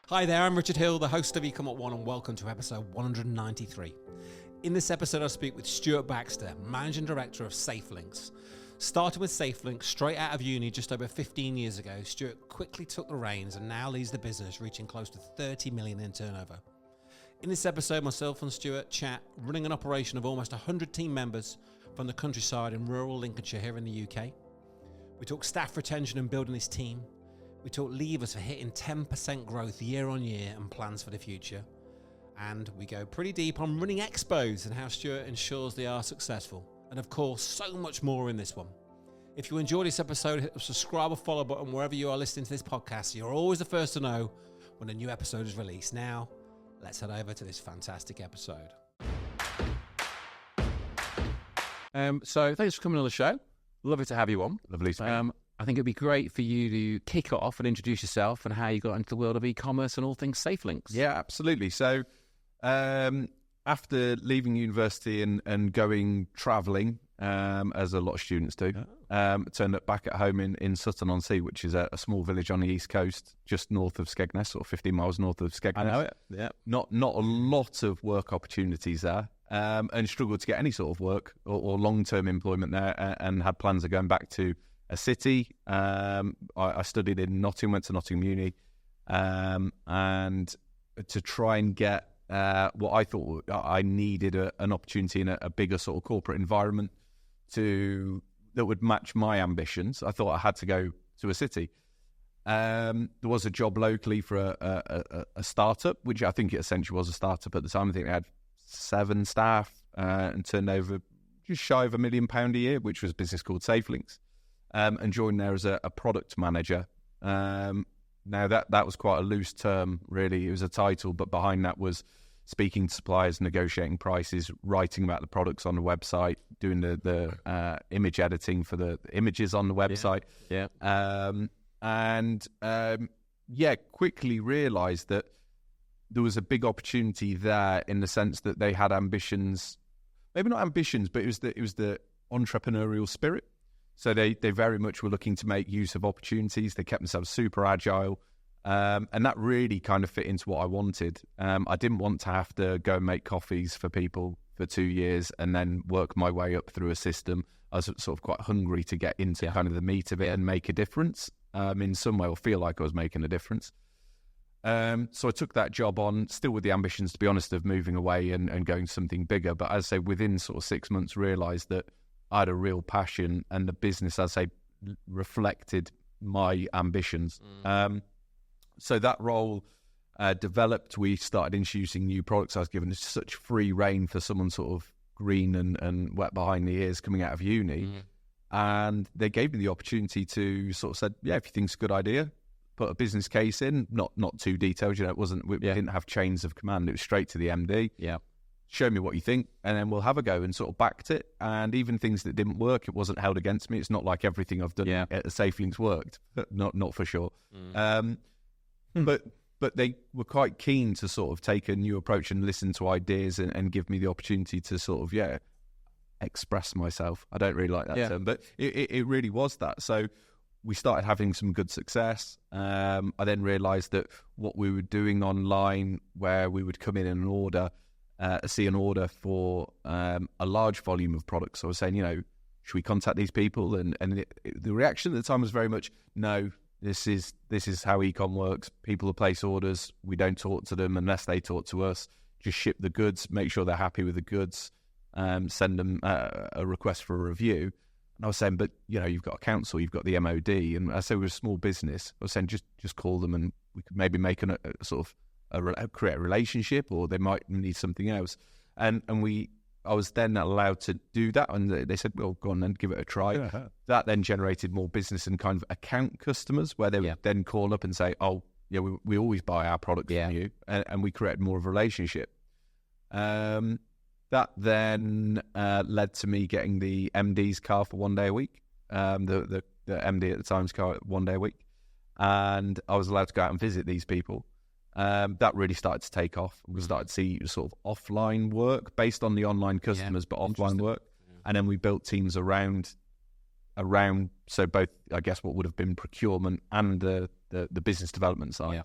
Hi there, I'm Richard Hill, the host of Ecom at One, and welcome to episode 193. In this episode, I speak with Stuart Baxter, Managing Director of SafeLinks. Starting with SafeLinks straight out of uni just over 15 years ago, Stuart quickly took the reins and now leads the business, reaching close to 30 million in turnover. In this episode, myself and Stuart chat running an operation of almost 100 team members from the countryside in rural Lincolnshire here in the UK. We talk staff retention and building his team. We talk levers for hitting 10% growth year on year and plans for the future. And we go pretty deep on running expos and how Stuart ensures they are successful. And of course, so much more in this one. If you enjoyed this episode, hit the subscribe or follow button wherever you are listening to this podcast, so you're always the first to know when a new episode is released. Now, let's head over to this fantastic episode. So thanks for coming on the show. Lovely to have you on. Lovely to meet. I think it'd be great for you to kick off and introduce yourself and how you got into the world of e-commerce and all things SafeLinks. Yeah, absolutely. So after leaving university and going travelling, as a lot of students do, turned up back at home in Sutton-on-Sea, which is a small village on the east coast, just north of Skegness, sort of 15 miles north of Skegness. I know it, yeah. Not a lot of work opportunities there, and struggled to get any sort of work or long-term employment there, and had plans of going back to a city. I studied in Nottingham, went to Nottingham Uni, and to try and get what I thought I needed an opportunity in a bigger sort of corporate environment that would match my ambitions. I thought I had to go to a city. There was a job locally for a startup, which I think it essentially was a startup at the time. I think they had 7 staff and turned over just shy of £1 million a year, which was a business called SafeLinks. And joined there as a product manager. Now that was quite a loose term, really. It was a title, but behind that was speaking to suppliers, negotiating prices, writing about the products on the website, doing the image editing for the images on the website. Quickly realised that there was a big opportunity there in the sense that they had ambitions, maybe not ambitions, but it was the entrepreneurial spirit. So they very much were looking to make use of opportunities. They kept themselves super agile. And that really kind of fit into what I wanted. I didn't want to have to go and make coffees for people for 2 years and then work my way up through a system. I was sort of quite hungry to get into kind of the meat of it and make a difference in some way, or feel like I was making a difference. So I took that job on, still with the ambitions, to be honest, of moving away and going to something bigger. But as I say, within sort of 6 months, realised that I had a real passion, and the business, as I say, reflected my ambitions. So that role developed. We started introducing new products. I was given such free rein for someone sort of green and wet behind the ears coming out of uni. And they gave me the opportunity to sort of said, yeah, if you think it's a good idea, put a business case in, not too detailed. We didn't have chains of command. It was straight to the MD. Yeah. Show me what you think, and then we'll have a go, and sort of backed it. And even things that didn't work, it wasn't held against me. It's not like everything I've done at the SafeLinks worked, not for sure. But they were quite keen to sort of take a new approach and listen to ideas and give me the opportunity to sort of, express myself. I don't really like that term, but it really was that. So we started having some good success. I then realised that what we were doing online, where we would come in and see an order for a large volume of products. So I was saying, should we contact these people? And the reaction at the time was very much, no, this is how e-com works. People will place orders. We don't talk to them unless they talk to us. Just ship the goods, make sure they're happy with the goods, send them a request for a review. And I was saying, but, you've got a council, you've got the MOD. And I said, we're a small business. I was saying, just call them and we could maybe make a sort of create a relationship, or they might need something else. And I was then allowed to do that, and they said, well, go on then, give it a try. That then generated more business and kind of account customers, where they would then call up and say, oh, yeah, we always buy our products from you, and we created more of a relationship. That then led to me getting the MD's car for 1 day a week, the MD at the time's car 1 day a week, and I was allowed to go out and visit these people. That really started to take off. We started to see sort of offline work based on the online customers, but offline work. And then we built teams around, so both, I guess, what would have been procurement and the business development side.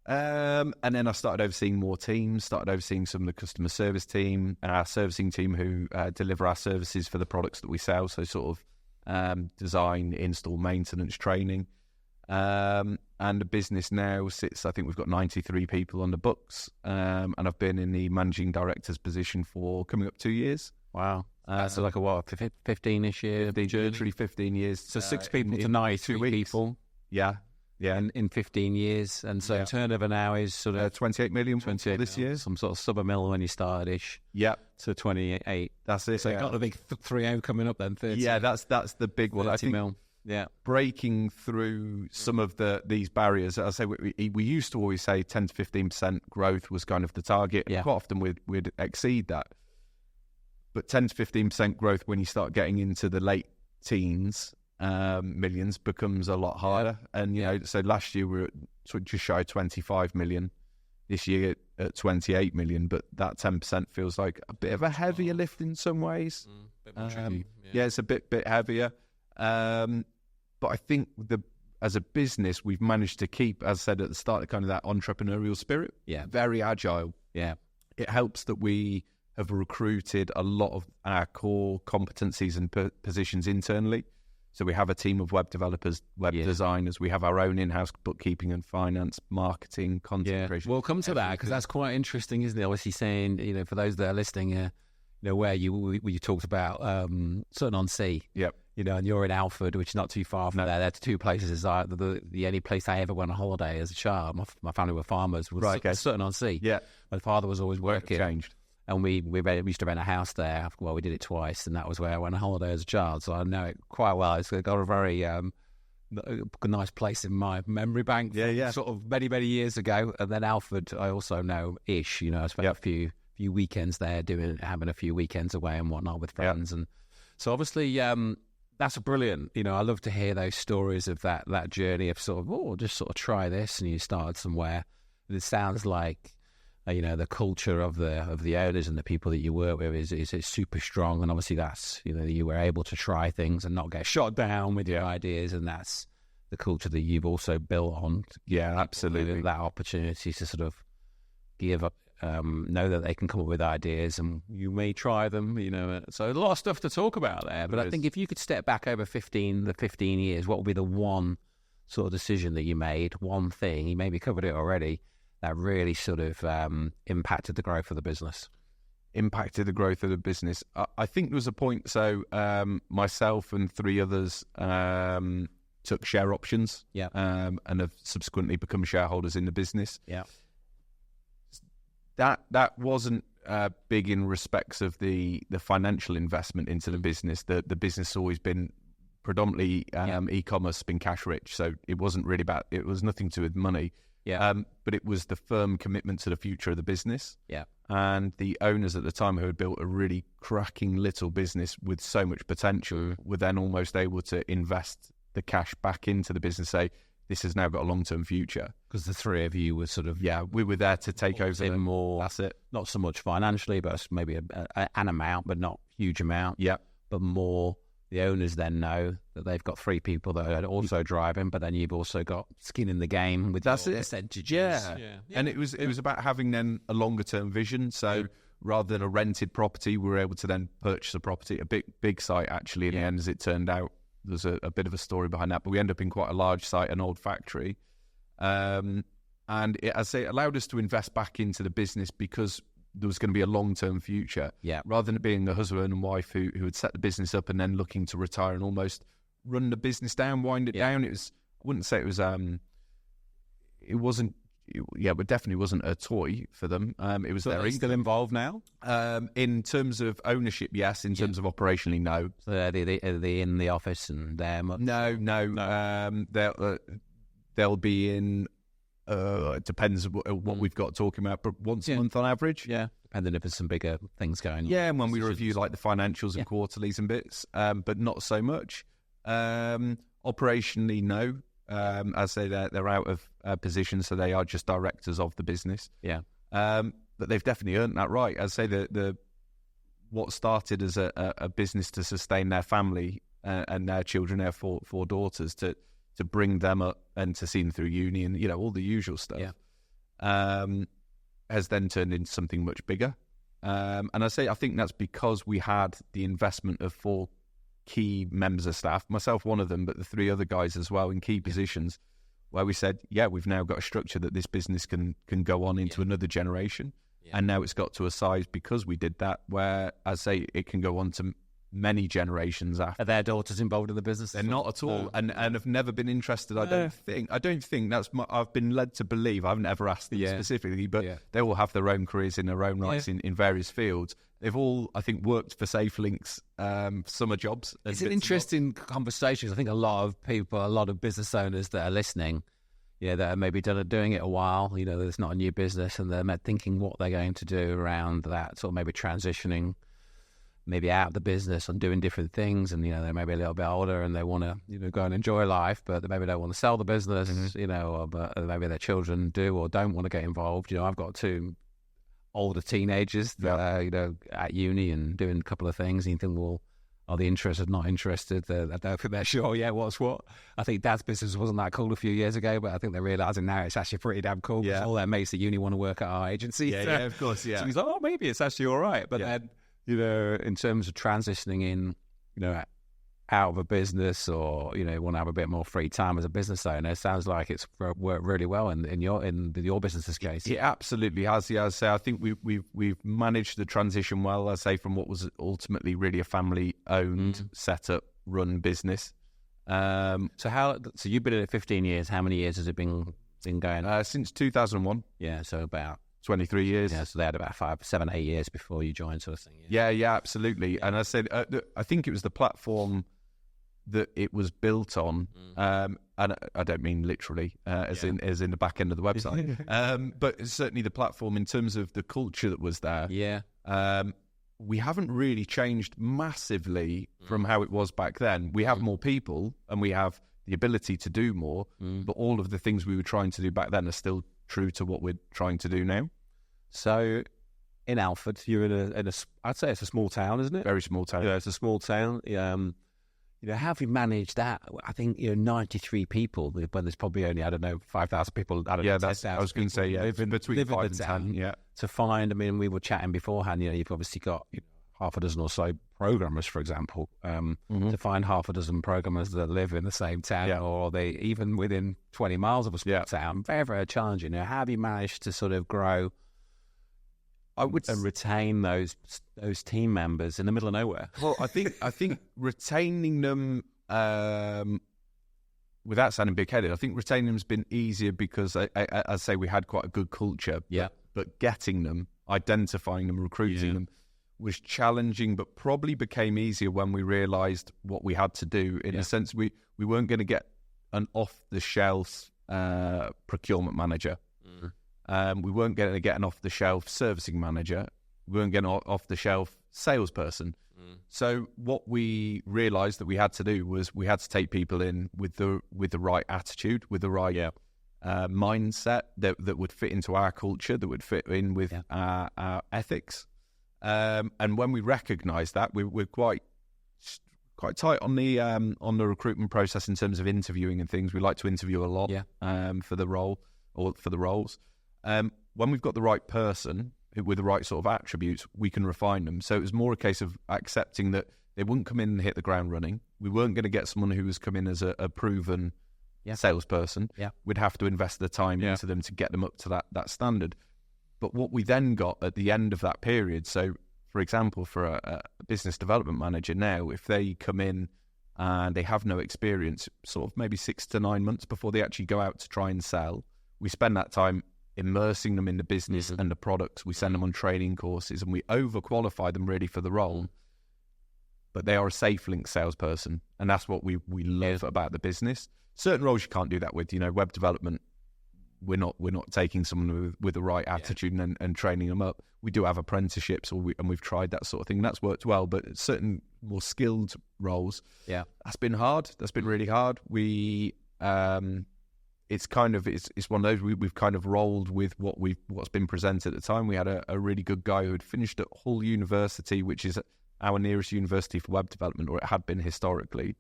And then I started overseeing more teams, started overseeing some of the customer service team, our servicing team who deliver our services for the products that we sell. So sort of design, install, maintenance, training. And the business now sits, I think we've got 93 people on the books. And I've been in the managing director's position for coming up 2 years. Wow. So like a what, 15-ish year? Literally 15 years. So 6 people to 93 people. Yeah. Yeah. In 15 years. And so turnover now is sort of 28 million 28 this year. Some sort of sub a mil when you started-ish. Yeah. To 28. That's it. So you've got the big 3-0 coming up then, 30. Yeah, that's the big one. 30 I think mil. Yeah. breaking through some of these barriers. I say we used to always say 10 to 15% growth was kind of the target. Yeah. Quite often we'd exceed that. But 10 to 15% growth when you start getting into the late teens, millions becomes a lot harder. And, you know, so last year we were at just shy of 25 million. This year at 28 million, but that 10% feels like a bit of a heavier lift in some ways. Bit more tricky. Yeah, it's a bit heavier. But I think as a business, we've managed to keep, as I said at the start, kind of that entrepreneurial spirit. Yeah. Very agile. Yeah. It helps that we have recruited a lot of our core competencies and positions internally. So we have a team of web developers, web designers. We have our own in-house bookkeeping and finance, marketing, content creation. We'll come to that because that's quite interesting, isn't it? Obviously saying, you know, for those that are listening, you know, where you talked about Sutton-on-Sea. Yep. You know, and you're in Alford, which is not too far from there. They're two places. The only place I ever went on holiday as a child, my family were farmers, was Sutton-on-Sea. Yeah. My father was always working. Changed. And we used to rent a house there. Well, we did it twice, and that was where I went on holiday as a child. So I know it quite well. It's got a very nice place in my memory bank. Yeah. Sort of many, many years ago. And then Alford, I also know-ish. You know, I spent a few weekends there having a few weekends away and whatnot with friends. And so obviously that's brilliant. You know, I love to hear those stories of that journey of sort of, just sort of try this, and you started somewhere. And it sounds like, you know, the culture of the owners and the people that you work with is super strong, and obviously that's, you know, you were able to try things and not get shot down with your ideas, and that's the culture that you've also built on. Yeah, absolutely. That opportunity to sort of give up, know that they can come up with ideas, and you may try them. You know, so a lot of stuff to talk about there. But I think if you could step back over 15 years, what would be the one sort of decision that you made? One thing, you maybe covered it already, that really sort of impacted the growth of the business? Impacted the growth of the business. I think there was a point, so myself and 3 others took share options and have subsequently become shareholders in the business. Yeah. That wasn't big in respects of the financial investment into the business. The business has always been predominantly e-commerce, been cash rich, so it wasn't really about, it was nothing to do with money. Yeah. But it was the firm commitment to the future of the business. Yeah. And the owners at the time, who had built a really cracking little business with so much potential, were then almost able to invest the cash back into the business, say, this has now got a long-term future. Because the 3 of you were sort of... Yeah, we were there to take over more... That's it. Not so much financially, but maybe an amount, but not huge amount. Yeah. But more... The owners then know that they've got 3 people that are also driving, but then you've also got skin in the game with percentages. Yeah. And it was about having then a longer term vision. So rather than a rented property, we were able to then purchase a property, a big site actually. In the end, as it turned out, there's a bit of a story behind that, but we ended up in quite a large site, an old factory, and it allowed us to invest back into the business because there was going to be a long-term future. Yeah. Rather than it being a husband and wife who had set the business up and then looking to retire and almost run the business down, wind it down. It was, I wouldn't say it was, it wasn't, but definitely wasn't a toy for them. It was so still involved now? In terms of ownership, yes. In terms of operationally, no. So are they in the office and they're... No. They'll be in... it depends what we've got talking about, but once a month on average. Yeah, depending if there's some bigger things going on. Yeah, and when we review like the financials and quarterlies and bits, but not so much. Operationally, no. As I say, they're out of position, so they are just directors of the business. Yeah. But they've definitely earned that right. As I say, the what started as a business to sustain their family and their children, their four daughters, to bring them up and to see them through uni and, you know, all the usual stuff. has then turned into something much bigger. And I think that's because we had the investment of 4 key members of staff, myself one of them, but the 3 other guys as well in key positions, where we said, we've now got a structure that this business can go on into another generation. And now it's got to a size, because we did that, where I say it can go on to many generations after. Are their daughters involved in the business? They're not at all, and have never been interested. I don't think that's. I've been led to believe. I haven't ever asked them specifically, but they all have their own careers in their own rights in various fields. They've all, I think, worked for SafeLink's summer jobs. It's an interesting conversation. I think a lot of people, a lot of business owners that are listening, that are maybe doing it a while, it's not a new business, and they're thinking what they're going to do around that, sort of maybe transitioning maybe out of the business and doing different things, and they're maybe a little bit older and they want to go and enjoy life, but they maybe don't want to sell the business, but maybe their children do or don't want to get involved. I've got 2 older teenagers that are at uni and doing a couple of things, and you think, well, are they interested, not interested? I don't think they're sure yet what's what. I think Dad's business wasn't that cool a few years ago, but I think they're realising now it's actually pretty damn cool, because all their mates at uni want to work at our agency. Yeah, of course, So he's like, oh, maybe it's actually all right. But then, in terms of transitioning in, out of a business, or want to have a bit more free time as a business owner, it sounds like it's worked really well in your business's case. It absolutely has. Yeah, I think we've managed the transition well. I say from what was ultimately really a family owned, set up, run business. So you've been in it 15 years. How many years has it been going? Since 2001. Yeah, so about 23 years. Yeah, so they had about 5, 7, 8 years before you joined, sort of thing. Yeah, absolutely. And I said, I think it was the platform that it was built on, and I don't mean literally, as in the back end of the website, but certainly the platform in terms of the culture that was there. Yeah. We haven't really changed massively from how it was back then. We have more people and we have the ability to do more, but all of the things we were trying to do back then are still true to what we're trying to do now. So in Alford, you're in a I'd say it's a small town, isn't it? Very small town. It's a small town. How have you managed that? I think 93 people, when there's probably only 5,000 people. I was going to say between 5 and 10. Yeah. To find, we were chatting beforehand. You've obviously got half a dozen or so programmers, for example. To find half a dozen programmers that live in the same town, or they even within 20 miles of a small town, very, very challenging. How have you managed to sort of grow? And retain those team members in the middle of nowhere. Well, I think retaining them, without sounding big-headed, I think retaining them has been easier because I say we had quite a good culture. But getting them, identifying them, recruiting them was challenging, but probably became easier when we realised what we had to do. In a sense, we weren't going to get an off-the-shelf procurement manager. We weren't going to get an off-the-shelf servicing manager. We weren't getting an off-the-shelf salesperson. So what we realised that we had to do was we had to take people in with the right attitude, with the right mindset that would fit into our culture, that would fit in with our ethics. And when we recognised that, we're quite tight on the recruitment process in terms of interviewing and things. We like to interview a lot for the role or for the roles. When we've got the right person with the right sort of attributes, we can refine them. So it was more a case of accepting that they wouldn't come in and hit the ground running. We weren't going to get someone who was come in as a proven salesperson. We'd have to invest the time into them to get them up to that standard. But what we then got at the end of that period, so for example, for a business development manager now, if they come in and they have no experience, sort of maybe 6 to 9 months before they actually go out to try and sell, we spend that time immersing them in the business and the products. We send them on training courses and we overqualify them really for the role. But they are a SafeLink salesperson, and that's what we love about the business. Certain roles you can't do that with. Web development, we're not taking someone with the right attitude and training them up. We do have apprenticeships, and we've tried that sort of thing, and that's worked well. But certain more skilled roles, that's been hard. That's been really hard. It's one of those we've kind of rolled with what's been presented at the time. We had a really good guy who had finished at Hull University, which is our nearest university for web development, or it had been historically.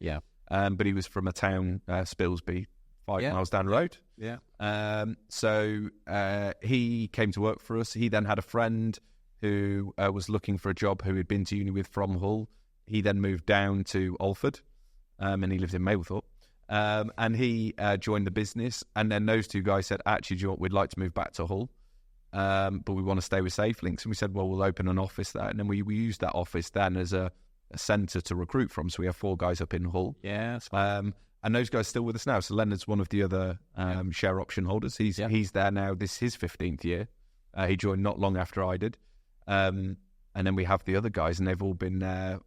But he was from a town, Spilsby, 5 miles down the road. Yeah. So he came to work for us. He then had a friend who was looking for a job who he'd been to uni with from Hull. He then moved down to Alford, and he lived in Mablethorpe. And he joined the business. And then those two guys said, actually, do you know what? We'd like to move back to Hull, but we want to stay with SafeLinks. And we said, well, we'll open an office there. And then we used that office then as a centre to recruit from. So we have 4 guys up in Hull. Yeah. And those guys are still with us now. So Leonard's one of the other share option holders. He's there now. This is his 15th year. He joined not long after I did. And then we have the other guys, and they've all been there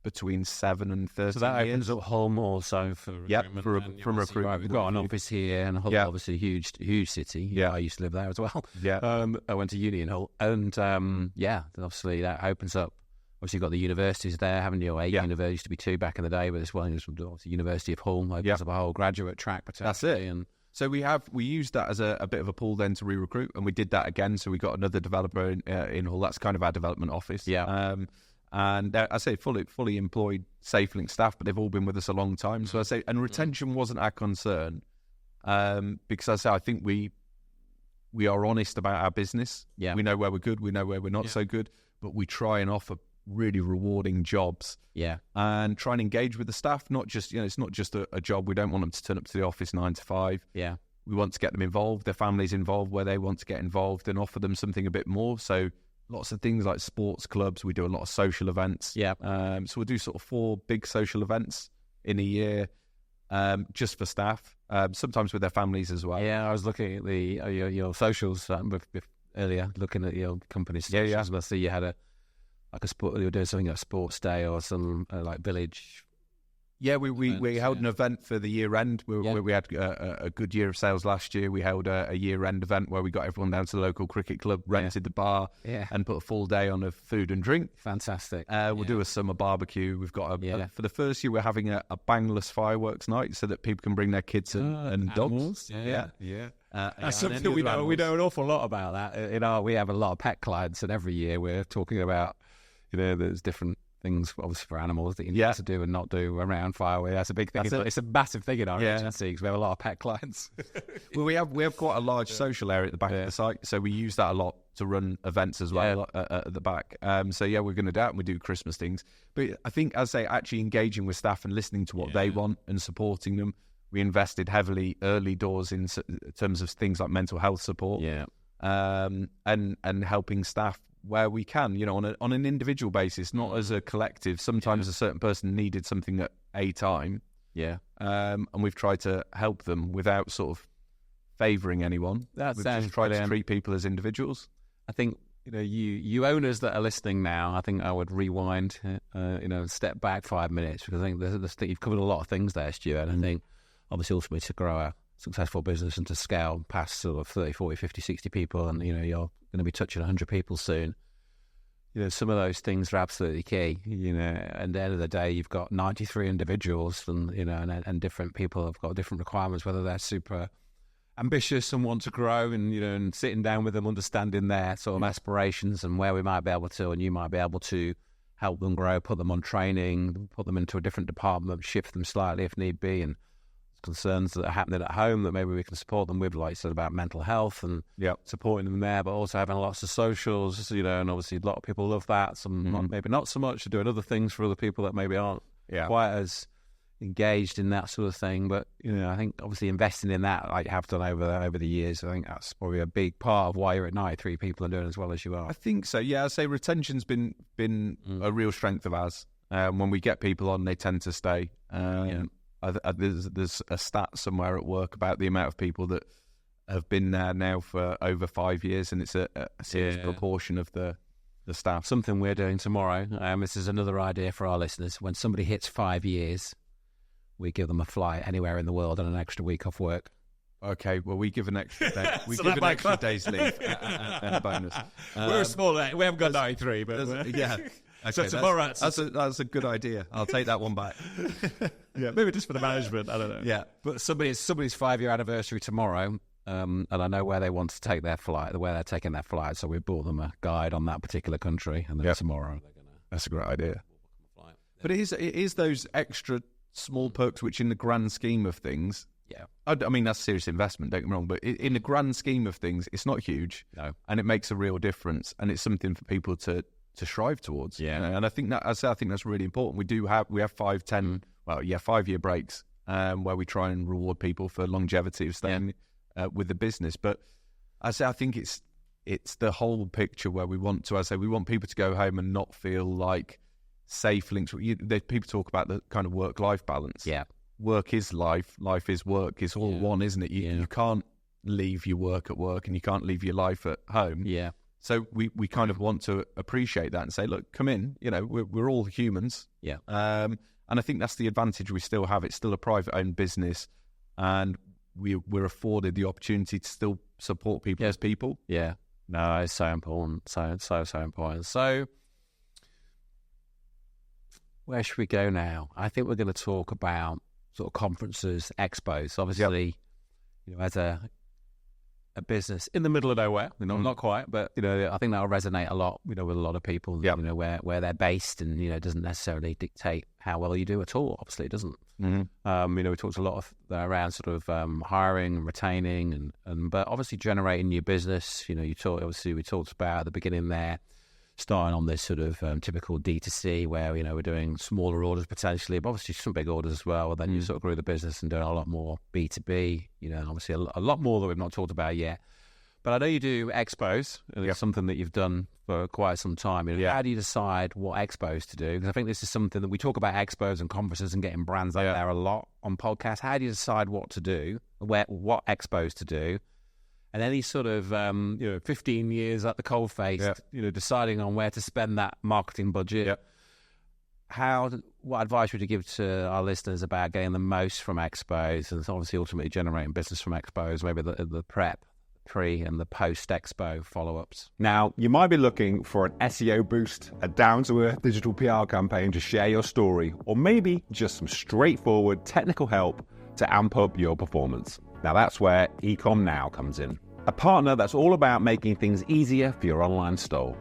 between 7 and 13 So that years. opens up Hull more so for recruitment. From recruitment. Right, we've got an office here, and Hull obviously a huge city. Yeah. I used to live there as well. Yeah. I went to uni in Hull, and obviously that opens up. Obviously, you've got the universities there, haven't you? University used to be 2 back in the day, but this one is obviously University of Hull. Opens up a whole graduate track potentially. That's it. And so we used that as a bit of a pool then to re-recruit, and we did that again. So we got another developer in Hull. That's kind of our development office. Yeah. And I say fully employed SafeLink staff, but they've all been with us a long time. So I say, and retention wasn't our concern, because I think we are honest about our business. Yeah. We know where we're good, we know where we're not so good, but we try and offer really rewarding jobs. Yeah. And try and engage with the staff. Not just it's not just a job. We don't want them to turn up to the office 9 to 5. Yeah. We want to get them involved, their families involved where they want to get involved, and offer them something a bit more. So lots of things like sports clubs. We do a lot of social events. Yeah. So we'll do sort of 4 big social events in a year, just for staff. Sometimes with their families as well. Yeah, I was looking at your socials earlier, looking at your company's socials. Yeah. I see you had you were doing something at a sports day or some like village. Yeah, we held an event for the year end. We had a good year of sales last year. We held a year end event where we got everyone down to the local cricket club, rented the bar, and put a full day on of food and drink. Fantastic. We'll do a summer barbecue. We've got for the first year we're having a bangless fireworks night so that people can bring their kids and dogs. Yeah. That's something we know an awful lot about that. We have a lot of pet clients, and every year we're talking about there's different things, obviously, for animals that you need to do and not do around fireworks. That's a big thing. It's a massive thing in our agency because we have a lot of pet clients. Well, we have quite a large social area at the back of the site, so we use that a lot to run events as well at the back. So we're going to do that, and we do Christmas things. But I think, as I say, actually engaging with staff and listening to what they want and supporting them. We invested heavily early doors in terms of things like mental health support, and helping staff where we can, on an individual basis, not as a collective. Sometimes a certain person needed something at a time, and we've tried to help them without sort of favouring anyone. We've just tried to treat people as individuals. I think you owners that are listening now, I think I would rewind, step back 5 minutes, because I think you've covered a lot of things there, Stuart. And I think obviously ultimately to grow a successful business and to scale past sort of 30, 40, 50, 60 people, and you're going to be touching 100 people soon. Some of those things are absolutely key. At the end of the day, you've got 93 individuals, and and different people have got different requirements, whether they're super ambitious and want to grow, and sitting down with them, understanding their sort of aspirations and where we might be able to, and you might be able to help them grow, put them on training, put them into a different department, shift them slightly if need be, and concerns that are happening at home that maybe we can support them with, like you said, about mental health and supporting them there, but also having lots of socials, and obviously a lot of people love that. Some maybe not so much, doing other things for other people that maybe aren't quite as engaged in that sort of thing. But I think obviously investing in that, like you have done over the years, I think that's probably a big part of why you're at 93 people and doing as well as you are. I think so. Yeah, I'd say retention's been a real strength of ours. When we get people on, they tend to stay. There's a stat somewhere at work about the amount of people that have been there now for over 5 years, and it's a serious proportion of the staff. Something we're doing tomorrow. This is another idea for our listeners. When somebody hits 5 years, we give them a flight anywhere in the world and an extra week off work. Okay, well, we give an extra day. We give an extra day's leave and a bonus. We're a small. We haven't got 93, but Okay, so tomorrow, that's a good idea. I'll take that one back. Maybe just for the management. I don't know. Yeah, but somebody's 5-year anniversary tomorrow, and I know where they want to take their flight, where they're taking their flight. So we bought them a guide on that particular country, and then tomorrow they're gonna. That's a great idea. But it is those extra small perks, which in the grand scheme of things Yeah. I mean, that's serious investment, don't get me wrong, but in the grand scheme of things, it's not huge. No. And it makes a real difference, and it's something for people to strive towards. Yeah. And I think that's really important. We have 5-year breaks where we try and reward people for longevity of staying with the business. But I think it's the whole picture where we want people to go home and not feel like safe links. People talk about the kind of work-life balance. Yeah. Work is life, life is work. It's all one, isn't it? You can't leave your work at work and you can't leave your life at home. Yeah. So we kind of want to appreciate that and say, look, come in, we're all humans. Yeah. And I think that's the advantage we still have. It's still a private owned business, and we're afforded the opportunity to still support people as people. Yeah. No, it's so important. So important. So where should we go now? I think we're going to talk about sort of conferences, expos. Obviously, as a business in the middle of nowhere, not quite, but I think that'll resonate a lot, with a lot of people. Where they're based, and it doesn't necessarily dictate how well you do at all. Obviously, it doesn't. Mm-hmm. We talked a lot around sort of hiring and retaining, and but obviously generating new business. We talked about at the beginning there, starting on this sort of typical D2C where, we're doing smaller orders potentially, but obviously some big orders as well. And then you sort of grew the business and doing a lot more B2B, and obviously a lot more that we've not talked about yet. But I know you do expos, and it's something that you've done for quite some time. How do you decide what expos to do? Because I think this is something that we talk about, expos and conferences and getting brands out there a lot on podcasts. How do you decide what to do, what expos to do? And any sort of, 15 years at the coalface, deciding on where to spend that marketing budget. What advice would you give to our listeners about getting the most from expos, and obviously ultimately generating business from expos, maybe the prep, pre and the post-expo follow-ups? Now, you might be looking for an SEO boost, a down-to-earth digital PR campaign to share your story, or maybe just some straightforward technical help to amp up your performance. Now, that's where Ecom Now comes in. A partner that's all about making things easier for your online store.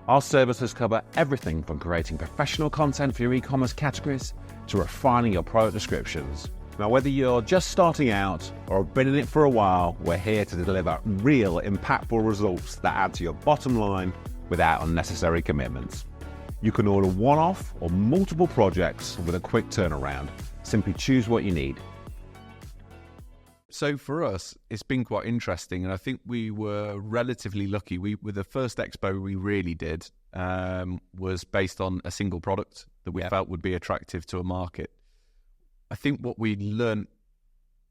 Our services cover everything from creating professional content for your e-commerce categories to refining your product descriptions. Now, whether you're just starting out or have been in it for a while, we're here to deliver real impactful results that add to your bottom line without unnecessary commitments. You can order one-off or multiple projects with a quick turnaround. Simply choose what you need. So for us, it's been quite interesting, and I think we were relatively lucky. With the first expo we really did was based on a single product that we felt would be attractive to a market. I think what we learned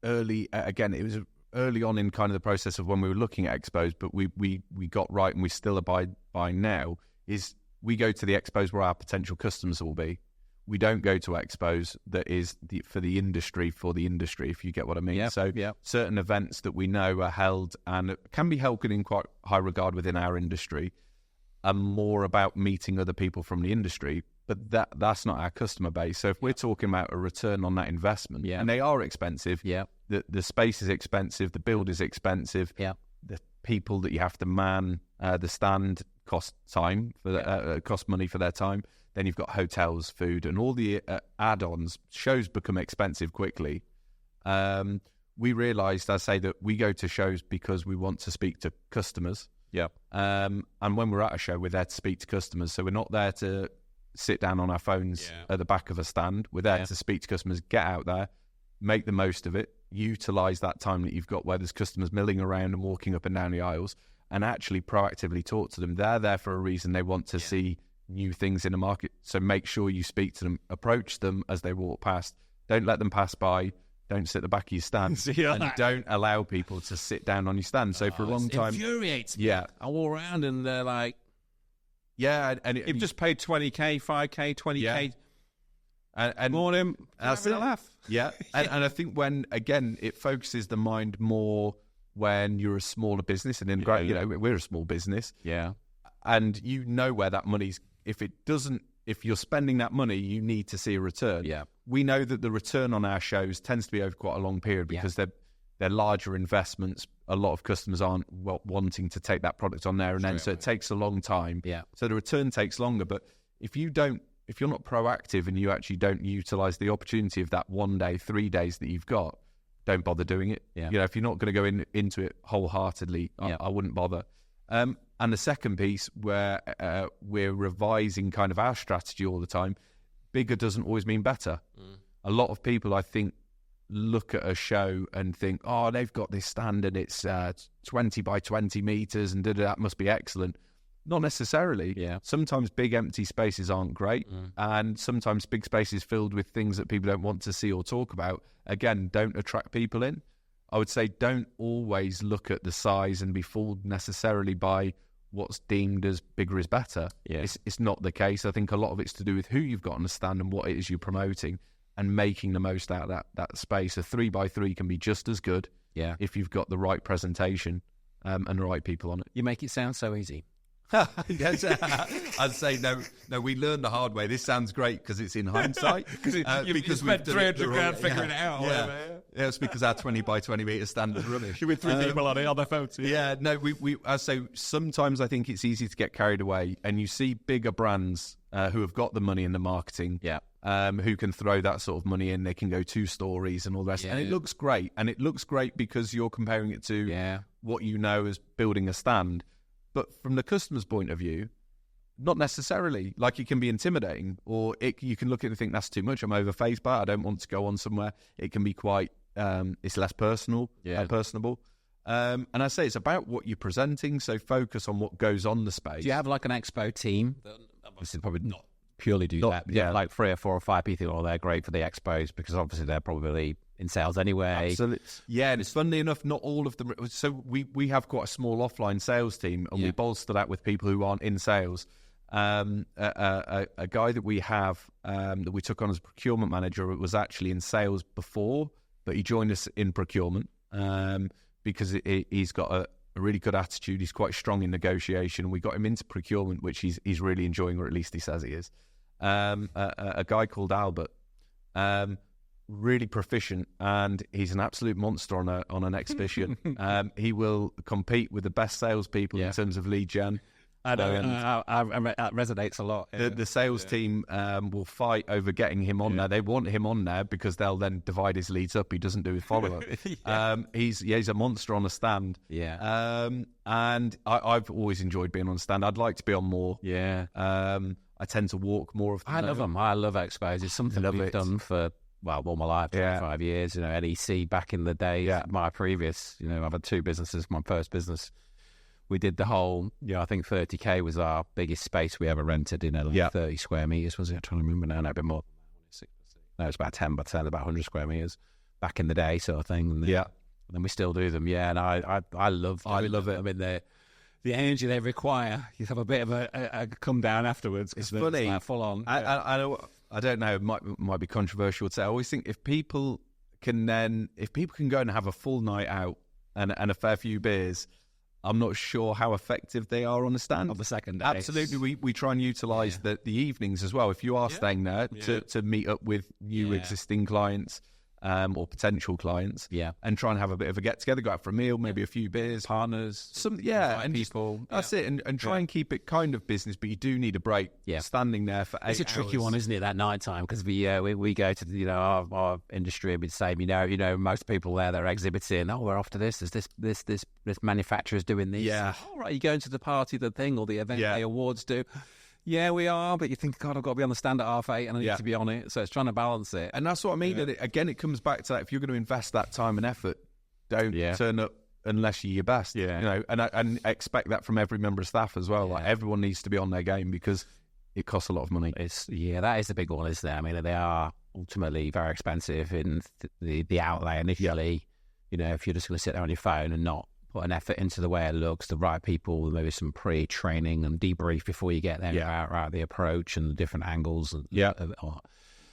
early, again, it was early on in kind of the process of when we were looking at expos, but we got right, and we still abide by now, is we go to the expos where our potential customers will be. We don't go to expos that is for the industry, if you get what I mean. Certain events that we know are held and can be held in quite high regard within our industry are more about meeting other people from the industry, but that's not our customer base. So if we're talking about a return on that investment, and they are expensive, the space is expensive, the build is expensive, the people that you have to man the stand cost time cost money for their time. Then you've got hotels, food, and all the add-ons. Shows become expensive quickly. We realised, I say, that we go to shows because we want to speak to customers. And when we're at a show, we're there to speak to customers. So we're not there to sit down on our phones at the back of a stand. We're there to speak to customers, get out there, make the most of it, utilise that time that you've got where there's customers milling around and walking up and down the aisles, and actually proactively talk to them. They're there for a reason. They want to see new things in the market, so make sure you speak to them, approach them as they walk past. Don't let them pass by. Don't sit at the back of your stand, and don't allow people to sit down on your stand. So for a long time, infuriates me. I walk around and they're like, and you've just paid 20k, 5k, 20k. And morning, having a laugh. And I think when again it focuses the mind more when you're a smaller business, and then we're a small business, and you know where that money's. If you're spending that money, you need to see a return. We know that the return on our shows tends to be over quite a long period because they're larger investments. A lot of customers aren't wanting to take that product on there and then, so it takes a long time. So the return takes longer. But if you're not proactive and you actually don't utilize the opportunity of that 1 day, 3 days that you've got, don't bother doing it. Yeah. If you're not going to go into it wholeheartedly, I wouldn't bother. And the second piece, where we're revising kind of our strategy all the time, bigger doesn't always mean better. A lot of people, I think, look at a show and think, oh, they've got this stand and it's 20 by 20 meters and that must be excellent. Not necessarily. Yeah. Sometimes big empty spaces aren't great, and sometimes big spaces filled with things that people don't want to see or talk about, again, don't attract people in. I would say don't always look at the size and be fooled necessarily by what's deemed as bigger is better. Yeah. It's not the case. I think a lot of it's to do with who you've got on the stand and what it is you're promoting and making the most out of that space. A 3x3 can be just as good if you've got the right presentation and the right people on it. You make it sound so easy. Yes, I'd say no. We learned the hard way. This sounds great because it's in hindsight. Because we've spent 300 grand figuring it out. Yeah, it's because our 20 by 20 meter stand is rubbish. With 3 people on it on their phones. Yeah, no. I say sometimes I think it's easy to get carried away, and you see bigger brands who have got the money in the marketing. Who can throw that sort of money in. They can go 2 stories and all the rest. And it looks great. And it looks great because you're comparing it to what you know as building a stand. But from the customer's point of view, not necessarily. Like, it can be intimidating, or you can look at it and think, that's too much. I'm overfaced by it. I don't want to go on somewhere. It can be quite, it's less personal, personable. And I say it's about what you're presenting, so focus on what goes on the space. Do you have like an expo team? Obviously, probably not purely do that. Yeah, like 3 or 4 or 5 people. Oh, they're great for the expos because obviously they're probably in sales anyway. Absolutely. Yeah, and it's funnily enough, not all of them. So we have quite a small offline sales team, and we bolster that with people who aren't in sales. A guy that we have that we took on as procurement manager was actually in sales before, but he joined us in procurement because he's got a really good attitude. He's quite strong in negotiation. We got him into procurement, which he's really enjoying, or at least he says he is. A guy called Albert, really proficient, and he's an absolute monster on an exhibition. He will compete with the best salespeople in terms of lead gen. I know, that resonates a lot. The sales team will fight over getting him on there. They want him on there because they'll then divide his leads up. He doesn't do his follow-up. He's a monster on a stand. And I've always enjoyed being on a stand. I'd like to be on more. I tend to walk more of them. I love them. I love expos. It's something we've done for, all my life, 25 years. NEC back in the day, my previous, I've had 2 businesses. My first business, we did the whole, I think 30K was our biggest space we ever rented, 30 square meters, was it? I'm trying to remember now, no, a bit more. No, it's about 10, but about 100 square meters back in the day, sort of thing. And then we still do them, and I love it. I mean, the energy they require, you have a bit of a come down afterwards. It's funny. It's like full on. I don't know, it might be controversial to say. I always think if people can go and have a full night out and a fair few beers, I'm not sure how effective they are on the stand. On the second day. Absolutely. We try and utilise the evenings as well. If you are staying there to meet up with new existing clients or potential clients, and try and have a bit of a get-together, go out for a meal, maybe a few beers. Partners. And people. That's it. And try and keep it kind of business, but you do need a break. Standing there for 8 hours. It's a tricky one, isn't it, that night time? Because we go to our industry and we'd say, most people there, they're exhibiting, we're off to this. There's this manufacturer's doing this. All right, you're going to the party, the thing, or the event the awards do. Yeah, we are, but you think, God, I've got to be on the stand at 8:30 and I need to be on it. So it's trying to balance it. And that's what I mean. And it comes back to that. If you're going to invest that time and effort, don't turn up unless you're your best. And expect that from every member of staff as well. Like, everyone needs to be on their game because it costs a lot of money. That is the big one, isn't it? I mean, they are ultimately very expensive in the outlay initially. If you're just going to sit there on your phone and not put an effort into the way it looks, the right people, maybe some pre-training and debrief before you get there about the approach and the different angles.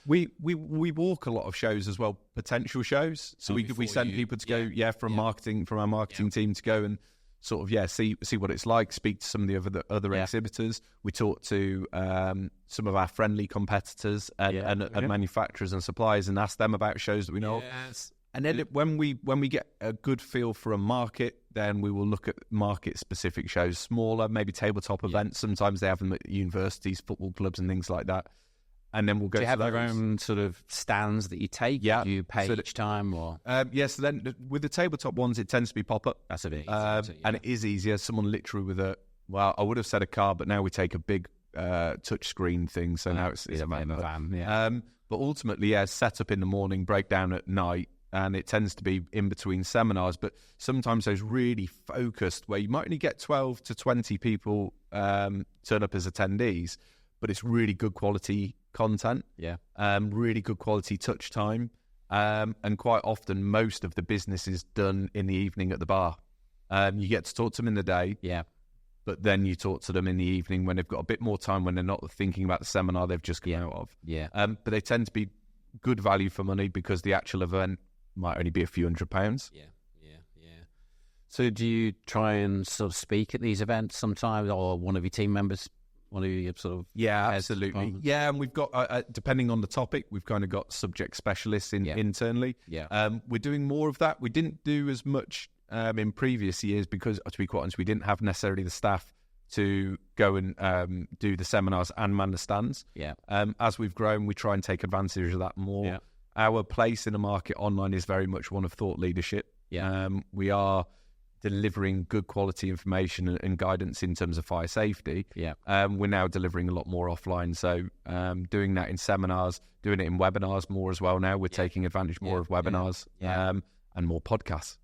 We walk a lot of shows as well, potential shows. So we send people to go, from our marketing team to go and sort of see what it's like, speak to some of the other exhibitors. We talk to some of our friendly competitors and manufacturers and suppliers and ask them about shows that we know of. And then when we get a good feel for a market, then we will look at market-specific shows, smaller, maybe tabletop events. Sometimes they have them at universities, football clubs and things like that. and then we'll go. Do you have to your those. own sort of stands that you take? Yeah. Do you pay So each time, or So then with the tabletop ones, it tends to be pop-up. that's a bit easier, And it is easier. Someone literally with I would have said a car, but now we take a big touch screen thing. So now it's a van. van. Yeah. But ultimately, set up in the morning, breakdown at night, and it tends to be in between seminars. But sometimes those really focused, where you might only get 12 to 20 people turn up as attendees, but it's really good quality content. Yeah. Really good quality touch time. And quite often, most of the business is done in the evening at the bar. You get to talk to them in the day. Yeah. But then you talk to them in the evening when they've got a bit more time, when they're not thinking about the seminar they've just come out of. Yeah. But they tend to be good value for money because the actual event might only be a few £100s. Yeah. So do you try and sort of speak at these events sometimes, or one of your team members, one of your sort of... Yeah, heads absolutely. departments? Yeah, and we've got, depending on the topic, we've kind of got subject specialists internally. Yeah. We're doing more of that. We didn't do as much in previous years because, to be quite honest, we didn't have necessarily the staff to go and do the seminars and man the stands. Yeah. As we've grown, we try and take advantage of that more. Yeah. Our place in the market online is very much one of thought leadership. Yeah. We are delivering good quality information and guidance in terms of fire safety. Yeah. We're now delivering a lot more offline. So doing that in seminars, doing it in webinars more as well now. We're taking advantage more of webinars and more podcasts.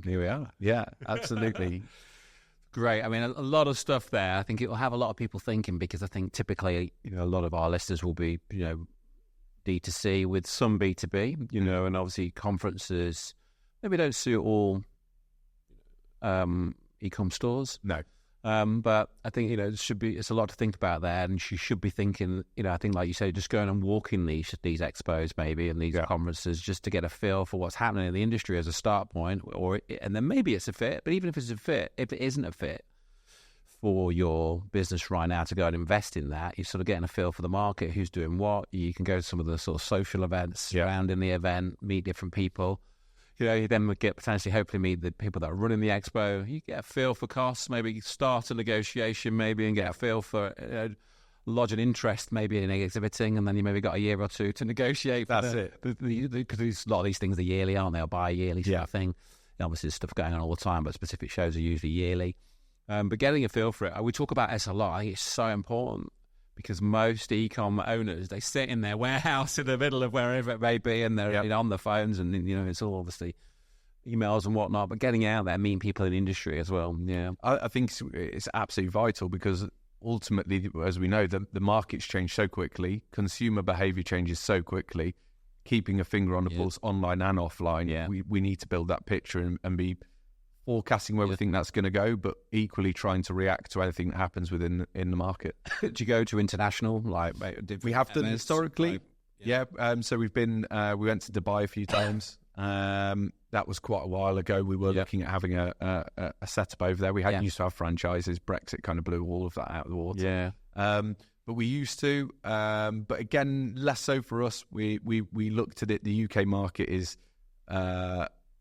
Here we are. Yeah, absolutely. Great. I mean, a lot of stuff there. I think it will have a lot of people thinking, because I think typically, a lot of our listeners will be, D2C with some B2B, and obviously conferences maybe don't suit all e-com stores. No. But I think, it's a lot to think about there, and you should be thinking, I think, like you say, just going and walking these expos maybe and these conferences, just to get a feel for what's happening in the industry as a start point, and then maybe it's a fit. But even if it's a fit, if it isn't a fit for your business right now to go and invest in that, you're sort of getting a feel for the market, who's doing what. You can go to some of the sort of social events surrounding the event, meet different people. You then would get potentially, hopefully, meet the people that are running the expo. You get a feel for costs, maybe start a negotiation, maybe, and get a feel for lodge an interest, maybe in exhibiting, and then you maybe got a year or two to negotiate. That's it. Because a lot of these things are yearly, aren't they? Or bi-yearly sort of thing. Obviously, there's stuff going on all the time, but specific shows are usually yearly. But getting a feel for it, we talk about SLR. I think it's so important, because most e-com owners, they sit in their warehouse in the middle of wherever it may be, and they're on the phones, and it's all obviously emails and whatnot. But getting out there, meeting people in the industry as well. Yeah, I think it's absolutely vital, because ultimately, as we know, the market's changed so quickly, consumer behaviour changes so quickly. Keeping a finger on the pulse, online and offline, we need to build that picture and be forecasting where we think that's going to go, but equally trying to react to anything that happens in the market. Do you go to international? We have done historically. So we've been. We went to Dubai a few times. That was quite a while ago. We were looking at having a setup over there. We hadn't used to have franchises. Brexit kind of blew all of that out of the water. Yeah. But we used to. But again, less so for us. We looked at it. The UK market is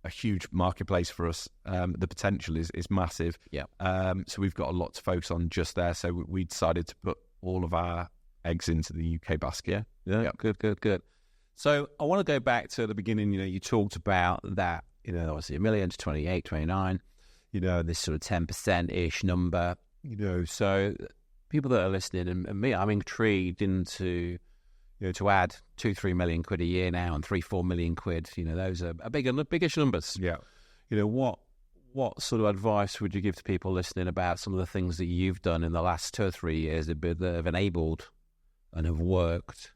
a huge marketplace for us. The potential is massive. Yeah. So we've got a lot to focus on just there. So we decided to put all of our eggs into the UK basket. Yeah. Good. So I want to go back to the beginning. You talked about that, obviously 1 million to 28, 29, this sort of 10%-ish number, so people that are listening, and me, I'm intrigued into, to add 2-3 million quid a year now and 3-4 million quid, those are biggish numbers. Yeah. What sort of advice would you give to people listening about some of the things that you've done in the last 2 or 3 years that have enabled and have worked,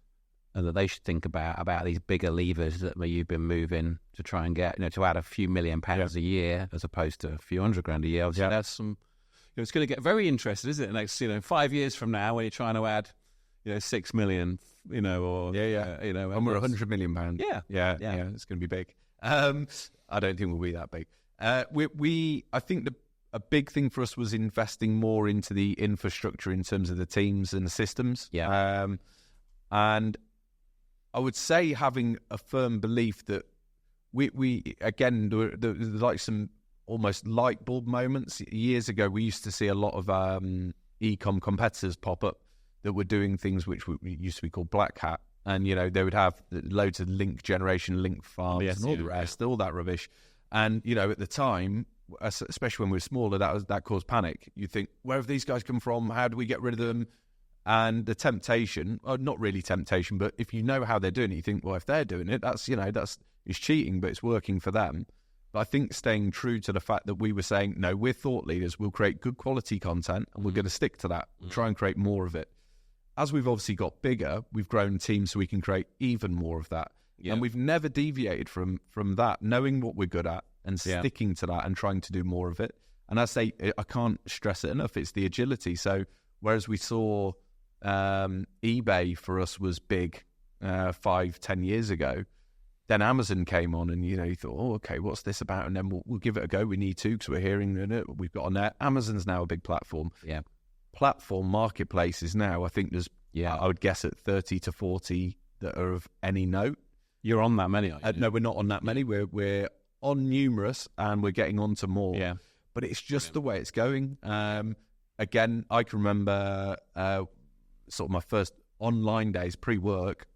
and that they should think about these bigger levers that you've been moving to try and get, to add a few £1 million a year as opposed to a few £100,000 a year? Obviously, that's some, it's going to get very interesting, isn't it? Next, 5 years from now, when you're trying to add, 6 million, or and we're £100 million. Yeah, it's going to be big. I don't think we'll be that big. I think a big thing for us was investing more into the infrastructure in terms of the teams and the systems. Yeah. And I would say having a firm belief that we again, there was like some almost light bulb moments. Years ago, we used to see a lot of e-com competitors pop up that were doing things which used to be called black hat. And, they would have loads of link generation, link farms and all the rest, all that rubbish. And, at the time, especially when we were smaller, that caused panic. You think, where have these guys come from? How do we get rid of them? And the temptation, not really temptation, but if you know how they're doing it, you think, well, if they're doing it, it's cheating, but it's working for them. But I think staying true to the fact that we were saying, no, we're thought leaders. We'll create good quality content and we're going to stick to that. We'll try and create more of it. As we've obviously got bigger, we've grown teams so we can create even more of that. Yeah. And we've never deviated from that, knowing what we're good at and sticking to that and trying to do more of it. And I say, I can't stress it enough, it's the agility. So whereas we saw eBay for us was big 5-10 years ago, then Amazon came on and, you thought, oh, okay, what's this about? And then we'll give it a go. We need to because we're hearing it. We've got on there. Amazon's now a big platform. Yeah. Platform marketplaces now, I think there's, I would guess at 30 to 40 that are of any note. You're on that many, aren't you? No, we're not on that many. We're on numerous and we're getting on to more. Yeah. But it's just the way it's going. Again, I can remember sort of my first online days pre-work,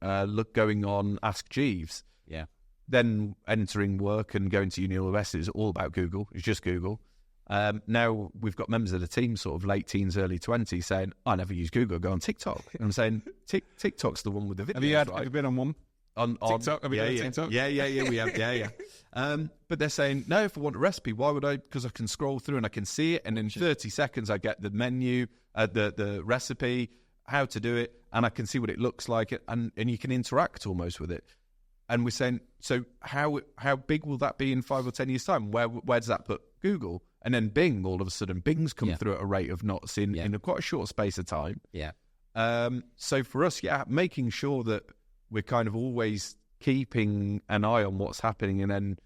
going on Ask Jeeves. Yeah. Then entering work and going to uni all the rest is all about Google. It's just Google. Now we've got members of the team, sort of late teens, early 20s, saying, I never use Google, I go on TikTok. And I'm saying, TikTok's the one with the videos, Have you been on one? On TikTok? Have you done TikTok? Yeah, we have, But they're saying, no, if I want a recipe, why would I? Because I can scroll through and I can see it, and in 30 seconds I get the menu, the recipe, how to do it, and I can see what it looks like, and you can interact almost with it. And we're saying, so how big will that be in 5 or 10 years' time? Where does that put Google? And then Bing, all of a sudden, Bing's come through at a rate of knots in quite a short space of time. Yeah. So for us, making sure that we're kind of always keeping an eye on what's happening and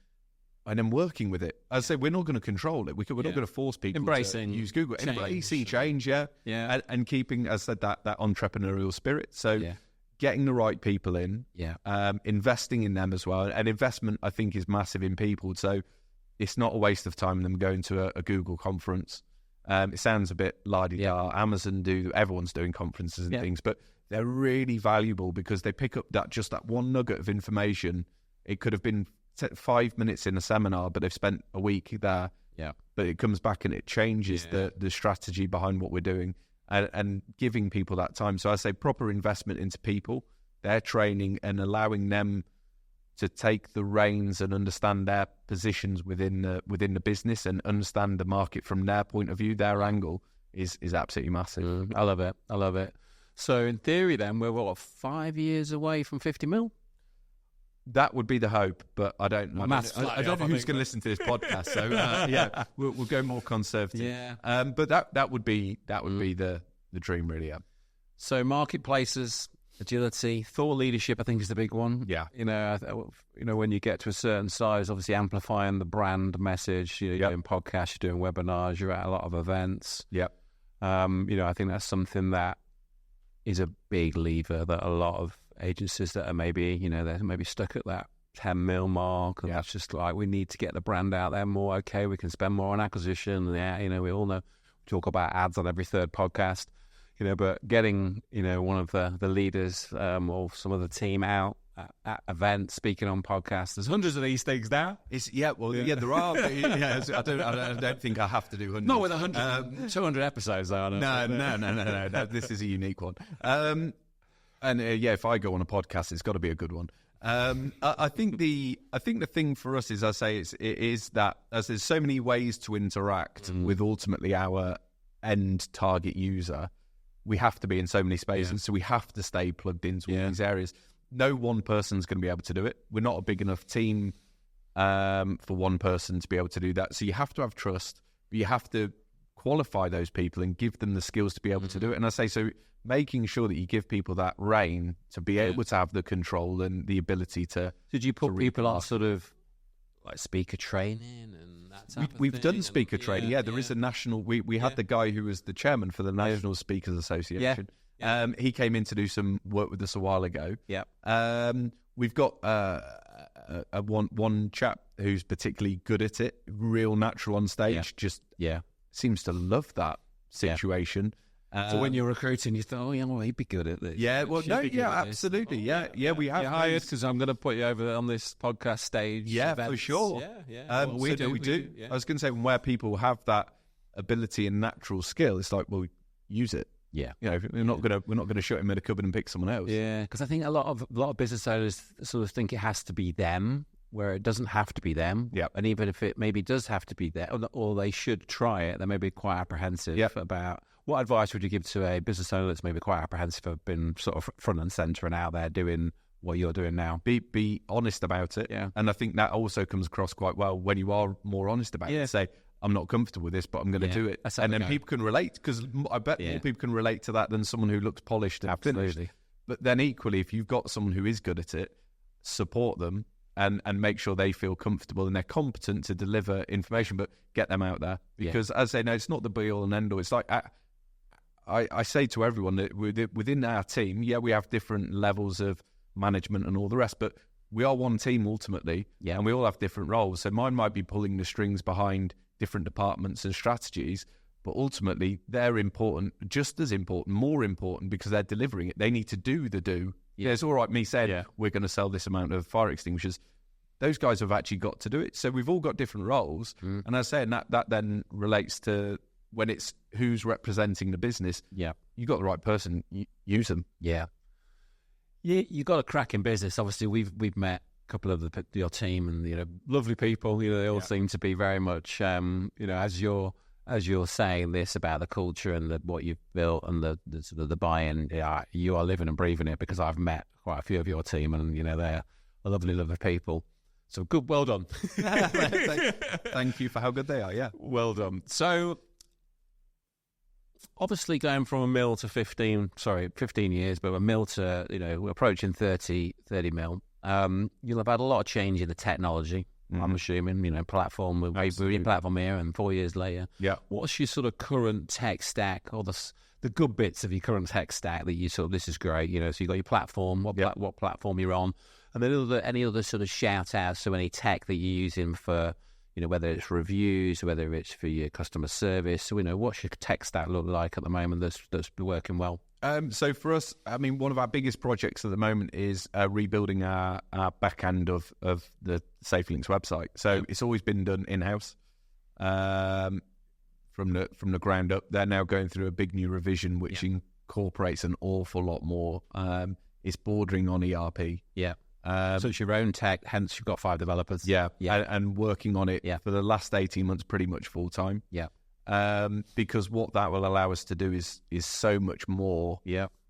then working with it. As I say, we're not going to control it. We're not going to force people to use Google. Embracing change, and keeping, as I said, that entrepreneurial spirit. So getting the right people in, investing in them as well. And investment, I think, is massive in people. So it's not a waste of time them going to a Google conference. It sounds a bit la-di-da. Amazon everyone's doing conferences and things, but they're really valuable because they pick up that one nugget of information. It could have been 5 minutes in a seminar, but they've spent a week there. Yeah. But it comes back and it changes the strategy behind what we're doing and giving people that time. So I say proper investment into people, their training, and allowing them to take the reins and understand their positions within the business and understand the market from their point of view, their angle is absolutely massive. I love it. So in theory then, we're 5 years away from 50 mil? That would be the hope, but I don't know. I don't know who's going to listen to this podcast. So we'll go more conservative. Yeah. But that would be the dream, really. Yeah. So marketplaces, agility, thought leadership, I think is the big one. Yeah. When you get to a certain size, obviously amplifying the brand message. You're doing podcasts, you're doing webinars, you're at a lot of events. Yep. I think that's something that is a big lever that a lot of agencies that are maybe stuck at that 10 mil mark, and that's just like, we need to get the brand out there more. Okay, we can spend more on acquisition. We all know, we talk about ads on every third podcast, but getting, one of the leaders or some of the team out at events, speaking on podcasts. There's hundreds of these things now. There are. I don't think I have to do hundreds. Not with 200 episodes though. No. This is a unique one. If I go on a podcast, it's got to be a good one. I think the thing for us is, I say, it is that as there's so many ways to interact with ultimately our end target user, we have to be in so many spaces, so we have to stay plugged into all these areas. No one person's going to be able to do it. We're not a big enough team for one person to be able to do that. So you have to have trust, but you have to qualify those people and give them the skills to be able to do it. And I say, so making sure that you give people that reign to be able to have the control and the ability to. Did you put people on sort of like speaker training and that type of We've thing? done speaker training. There is a national. We had the guy who was the chairman for the National Speakers Association. He came in to do some work with us a while ago. We've got one chap who's particularly good at it, real natural on stage. Just seems to love that situation. So when you're recruiting, you thought, oh, yeah, well, he'd be good at this. Yeah, well, She'd no, be good yeah, at this. absolutely. Oh, Yeah, we have You're hired those- because I'm going to put you over on this podcast stage. Yeah, events. for sure. Yeah. So Well, we do. Yeah. I was going to say, where people have that ability and natural skill, it's like, well, use it. Yeah. You know, we're not going to shut him in a cupboard and pick someone else. Yeah, because I think a lot of business owners sort of think it has to be them, where it doesn't have to be them. Yeah. And even if it maybe does have to be them, or they should try it, they may be quite apprehensive about. What advice would you give to a business owner that's maybe quite apprehensive of being sort of front and centre and out there doing what you're doing now? Be honest about it. Yeah. And I think that also comes across quite well when you are more honest about it. Say, I'm not comfortable with this, but I'm going to do it. And then people can relate, because I bet more people can relate to that than someone who looks polished and finished. But then equally, if you've got someone who is good at it, support them and make sure they feel comfortable and they're competent to deliver information, but get them out there. Because as they know, it's not the be-all and end-all. It's like... I say to everyone that within our team, we have different levels of management and all the rest, but we are one team ultimately, and we all have different roles. So mine might be pulling the strings behind different departments and strategies, but ultimately they're important, just as important, more important, because they're delivering it. They need to do the do. Yeah, it's all right me saying we're going to sell this amount of fire extinguishers. Those guys have actually got to do it. So we've all got different roles, and as I say, that then relates to when it's who's representing the business. Yeah, you got the right person. Use them. Yeah, you got a cracking business. Obviously, we've met a couple of your team, and lovely people. They all seem to be very much as you're saying this about the culture and what you've built and the sort of the buy-in. Yeah, you are living and breathing it, because I've met quite a few of your team, and they're lovely people. So good, well done. Thank you for how good they are. Yeah, well done. So obviously going from a mil to 15 years, but a mil to, we're approaching 30 mil. You'll have had a lot of change in the technology, I'm assuming, platform. We're in platform here, and 4 years later. Yeah. What's your sort of current tech stack, or the good bits of your current tech stack that you sort of, this is great, so you got your platform, what platform you're on, and then any other sort of shout outs to any tech that you're using for, whether it's reviews, whether it's for your customer service. So, what's your tech stack look like at the moment that's working well? So for us, I mean, one of our biggest projects at the moment is rebuilding our back end of the SafeLinks website. So it's always been done in-house from the ground up. They're now going through a big new revision, which incorporates an awful lot more. It's bordering on ERP. Yeah. So it's your own tech, hence you've got 5 developers. And working on it for the last 18 months pretty much full time. Because what that will allow us to do is so much more.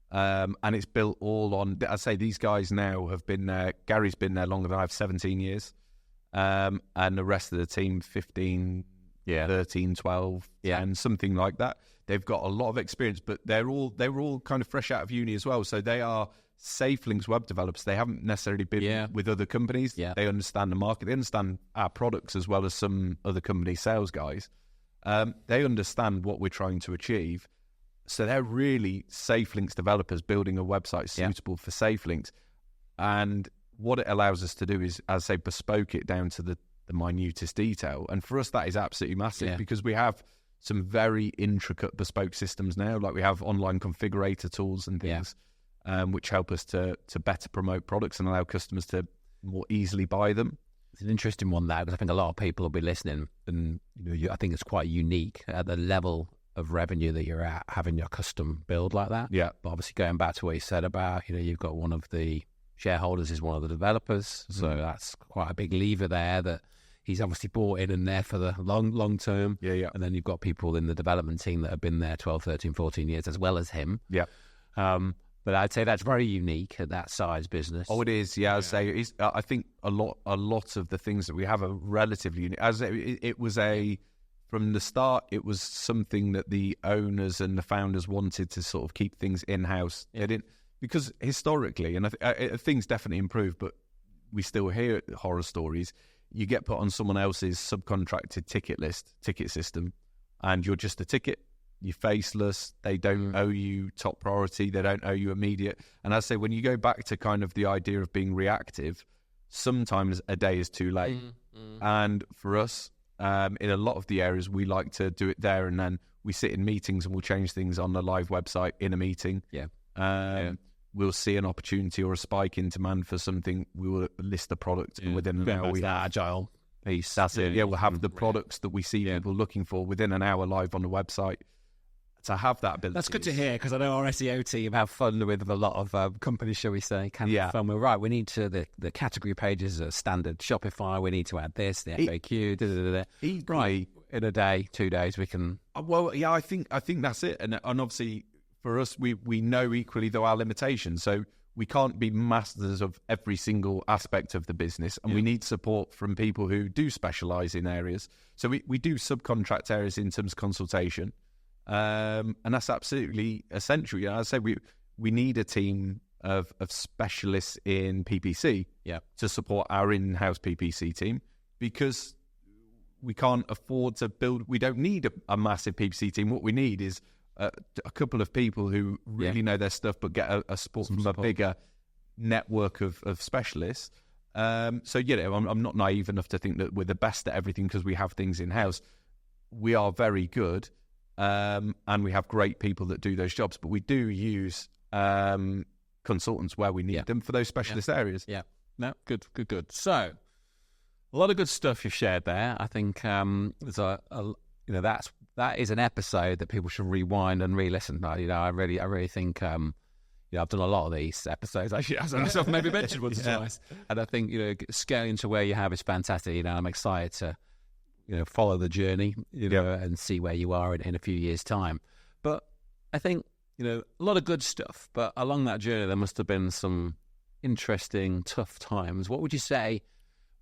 And it's built all on, I'd say these guys now have been there, Gary's been there longer than I have, 17 years. And the rest of the team, 15, 13, 12, 10, something like that. They've got a lot of experience, but they were all kind of fresh out of uni as well. So they are SafeLinks web developers. They haven't necessarily been with other companies. They understand the market. They understand our products as well as some other company sales guys. They understand what we're trying to achieve. So they're really SafeLinks developers building a website suitable for SafeLinks. And what it allows us to do is, as I say, bespoke it down to the minutest detail. And for us, that is absolutely massive because we have some very intricate bespoke systems now. Like we have online configurator tools and things, which help us to better promote products and allow customers to more easily buy them. It's an interesting one, that, because I think a lot of people will be listening, and I think it's quite unique at the level of revenue that you're at, having your custom build like that. But obviously, going back to what you said about, you've got one of the shareholders is one of the developers, so that's quite a big lever there that he's obviously bought in and there for the long term. And then you've got people in the development team that have been there 12, 13, 14 years as well as him. But I'd say that's very unique at that size business. Oh, it is. I'd say I think a lot of the things that we have are relatively unique. As it was from the start, it was something that the owners and the founders wanted to sort of keep things in-house. They didn't, because historically, and things definitely improved, but we still hear horror stories. You get put on someone else's subcontracted ticket system, and you're just a ticket. You're faceless. They don't owe you top priority. They don't owe you immediate. And I say, when you go back to kind of the idea of being reactive, sometimes a day is too late. And for us, in a lot of the areas, we like to do it there, and then we sit in meetings and we'll change things on the live website in a meeting. We'll see an opportunity or a spike in demand for something, we will list the product, and within an hour we have agile piece. That's it. Yeah, we'll have the products that we see people looking for within an hour live on the website. To have that ability. That's good to hear, because I know our SEO team have fun with a lot of companies, shall we say, have fun. We're right. We need to, the category pages are standard Shopify. We need to add this, the FAQ, right. In a day, 2 days, we can. Well, yeah, I think that's it. And obviously for us, we know equally though our limitations. So we can't be masters of every single aspect of the business, and we need support from people who do specialise in areas. So we do subcontract areas in terms of consultation. And that's absolutely essential. You know, I say we need a team of specialists in PPC to support our in-house PPC team, because we can't afford to build. We don't need a massive PPC team. What we need is a couple of people who really know their stuff, but get a support from a bigger network of specialists. So I'm not naive enough to think that we're the best at everything because we have things in-house. We are very good. And we have great people that do those jobs, but we do use consultants where we need them for those specialist areas. Yeah, no, good. So, a lot of good stuff you've shared there. I think there's that is an episode that people should rewind and re-listen. I really think I've done a lot of these episodes. Actually, as I myself maybe mentioned once or twice, and I think scaling to where you have is fantastic. I'm excited to. Follow the journey, and see where you are in a few years' time. But I think, a lot of good stuff. But along that journey, there must have been some interesting, tough times. What would you say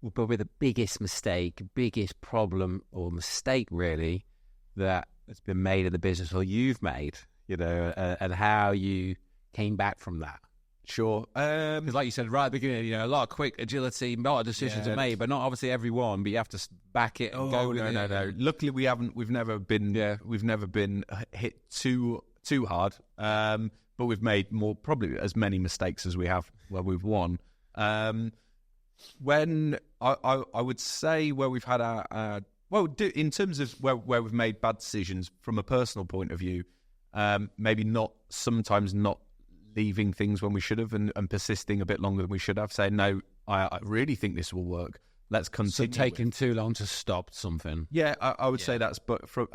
would probably the biggest mistake, biggest problem or mistake, really, that has been made in the business or you've made, and how you came back from that? Sure. Because like you said right at the beginning, a lot of quick agility, a lot of decisions are made, but not obviously everyone, but you have to back it and go with it. No. Luckily we've never been hit too hard. But we've made probably as many mistakes as we have where we've won. When I would say where we've had in terms of where we've made bad decisions from a personal point of view, maybe sometimes not leaving things when we should have and persisting a bit longer than we should have, saying, no, I really think this will work. Let's continue. So taking too long to stop something. Yeah, I would say that's, but from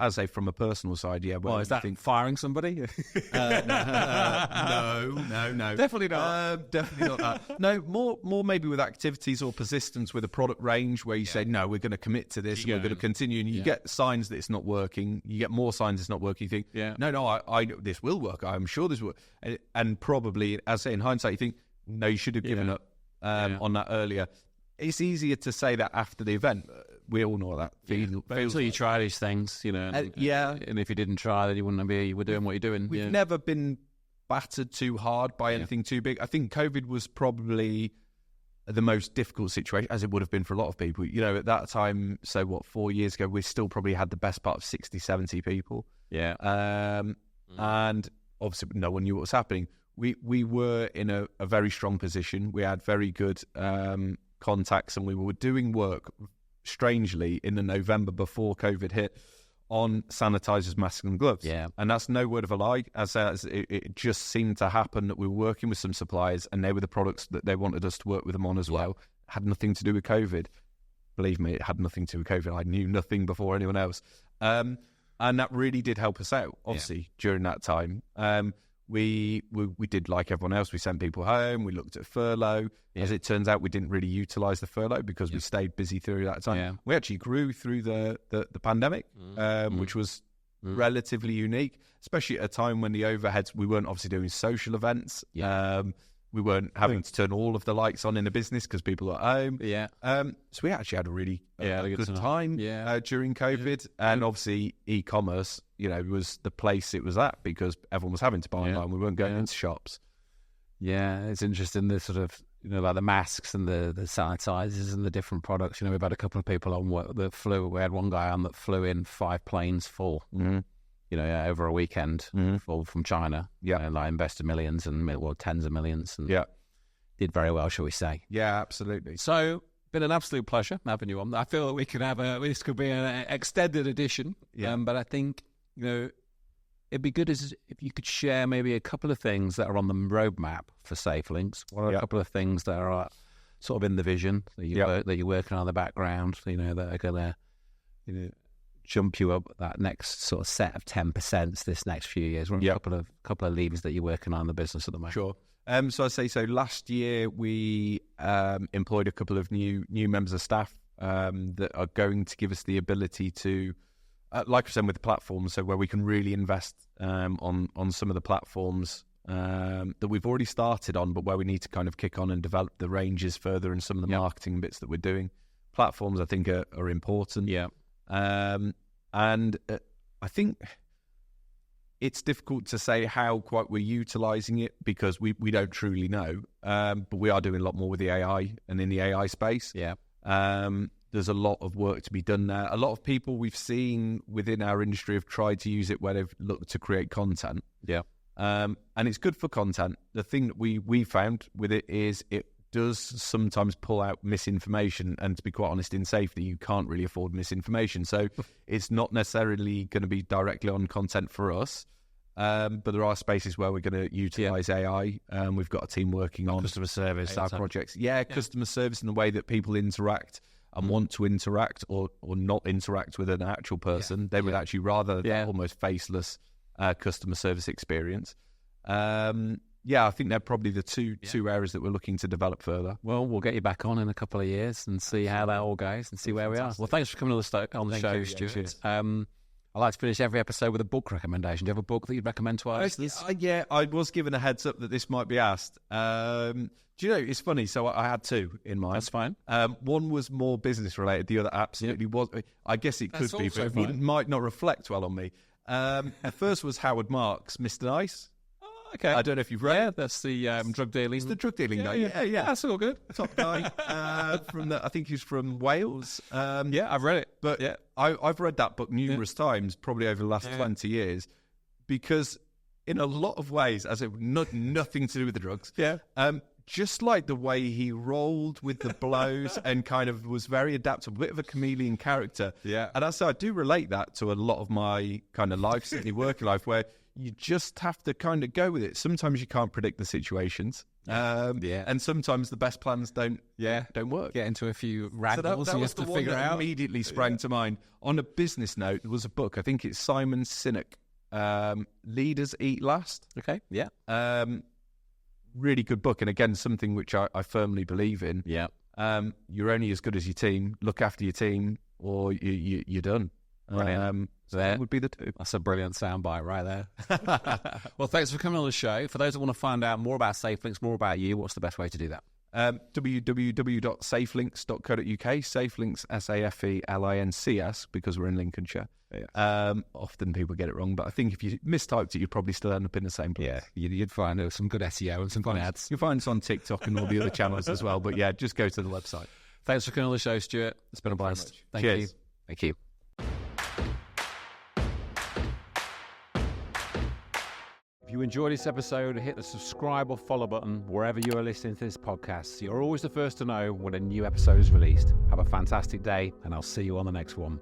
a personal side, yeah. Well, is that firing somebody? No. Definitely not. Definitely not that. No, more maybe with activities or persistence with a product range where you say, no, we're going to commit to this, and we're going to continue, and you get signs that it's not working. You get more signs it's not working. You think, no, I this will work. I'm sure this will. And probably, as I say, in hindsight, you think, no, you should have given up on that earlier. It's easier to say that after the event. We all know that. Until you try these things, and if you didn't try, then you wouldn't be. You were doing what you're doing. We've never been battered too hard by anything too big. I think COVID was probably the most difficult situation, as it would have been for a lot of people. At that time, 4 years ago, we still probably had the best part of 60, 70 people. Yeah. And obviously, no one knew what was happening. We were in a very strong position. We had very good contacts, and we were doing work, strangely, in the November before COVID hit, on sanitizers, masks and gloves. Yeah. And that's no word of a lie, as it just seemed to happen that we were working with some suppliers, and they were the products that they wanted us to work with them on as well. Had nothing to do with COVID. Believe me, it had nothing to do with COVID. I knew nothing before anyone else. And that really did help us out, obviously, during that time. We did like everyone else. We sent people home. We looked at furlough. As it turns out, we didn't really utilise the furlough because we stayed busy through that time. Yeah. We actually grew through the pandemic, which was relatively unique, especially at a time when the overheads, we weren't obviously doing social events. We weren't having to turn all of the lights on in the business because people are at home. So we actually had a really good time during COVID. And obviously e-commerce, was the place it was at because everyone was having to buy online. We weren't going into shops. Yeah, it's interesting, the sort of, like the masks and the sanitizers and the different products. We've had a couple of people on that flew. We had one guy on that flew in 5 planes full. Over a weekend from China. Like invested millions and tens of millions. And did very well, shall we say. Yeah, absolutely. So been an absolute pleasure having you on. I feel that we could have this could be an extended edition. Yeah. But I think, it'd be good if you could share maybe a couple of things that are on the roadmap for SafeLinks. What are a couple of things that are sort of in the vision that you're working on in the background, that are going to, jump you up that next sort of set of 10% this next few years? What are a couple of levers that you're working on in the business at the moment? Sure. So I'd say last year we employed a couple of new members of staff that are going to give us the ability to, like I said, with the platforms, so where we can really invest on some of the platforms that we've already started on, but where we need to kind of kick on and develop the ranges further and some of the marketing bits that we're doing. Platforms, I think, are important. Yeah. And I think it's difficult to say how quite we're utilising it because we don't truly know. But we are doing a lot more with the AI and in the AI space. Yeah. There's a lot of work to be done there. A lot of people we've seen within our industry have tried to use it where they've looked to create content. Yeah. And it's good for content. The thing that we found with it is it does sometimes pull out misinformation, and to be quite honest, in safety you can't really afford misinformation, so it's not necessarily going to be directly on content for us, but there are spaces where we're going to utilize AI. We've got a team working on customer service, our projects, customer service in the way that people interact and want to interact or not interact with an actual person. They would actually rather almost faceless customer service experience. I think they're probably the two areas that we're looking to develop further. Well, we'll get you back on in a couple of years and see how that all goes and see where we are. Well, thanks for coming on the show, Stuart. I like to finish every episode with a book recommendation. Do you have a book that you'd recommend to our listeners? I was given a heads up that this might be asked. Do you know, it's funny. So I had two in mind. That's fine. One was more business related. The other absolutely was. I guess it could be, but it might not reflect well on me. The first was Howard Marks, Mr. Nice. Okay. I don't know if you've read. Yeah, that's the drug dealing. It's the drug dealing guy. Yeah. That's all good. Top guy. I think he's from Wales. I've read it. But I've read that book numerous times, probably over the last 20 years, because in a lot of ways, as it nothing to do with the drugs. Yeah. Just like the way he rolled with the blows and kind of was very adaptable, a bit of a chameleon character. Yeah. And I do relate that to a lot of my kind of life, certainly working life, where you just have to kind of go with it. Sometimes you can't predict the situations. And sometimes the best plans don't work. Get into a few ragdols that you was have the to one figure that out. Immediately sprang to mind. On a business note, there was a book, I think it's Simon Sinek, Leaders Eat Last. Okay, yeah. Really good book, and again, something which I firmly believe in. Yeah. You're only as good as your team. Look after your team, or you're done. That would be the two. That's a brilliant soundbite right there. Well, thanks for coming on the show. For those that want to find out more about SafeLinks, more about you, what's the best way to do that? www.safelinks.co.uk. SafeLinks, SAFELINCS, because we're in Lincolnshire. Yeah. Often people get it wrong, but I think if you mistyped it, you'd probably still end up in the same place. Yeah, you'd find some good SEO and some fun ads. You'll find us on TikTok and all the other channels as well. But just go to the website. Thanks for coming on the show, Stuart. It's been a blast. Thank you. Thank you. If you enjoyed this episode, hit the subscribe or follow button wherever you are listening to this podcast, so you're always the first to know when a new episode is released. Have a fantastic day, and I'll see you on the next one.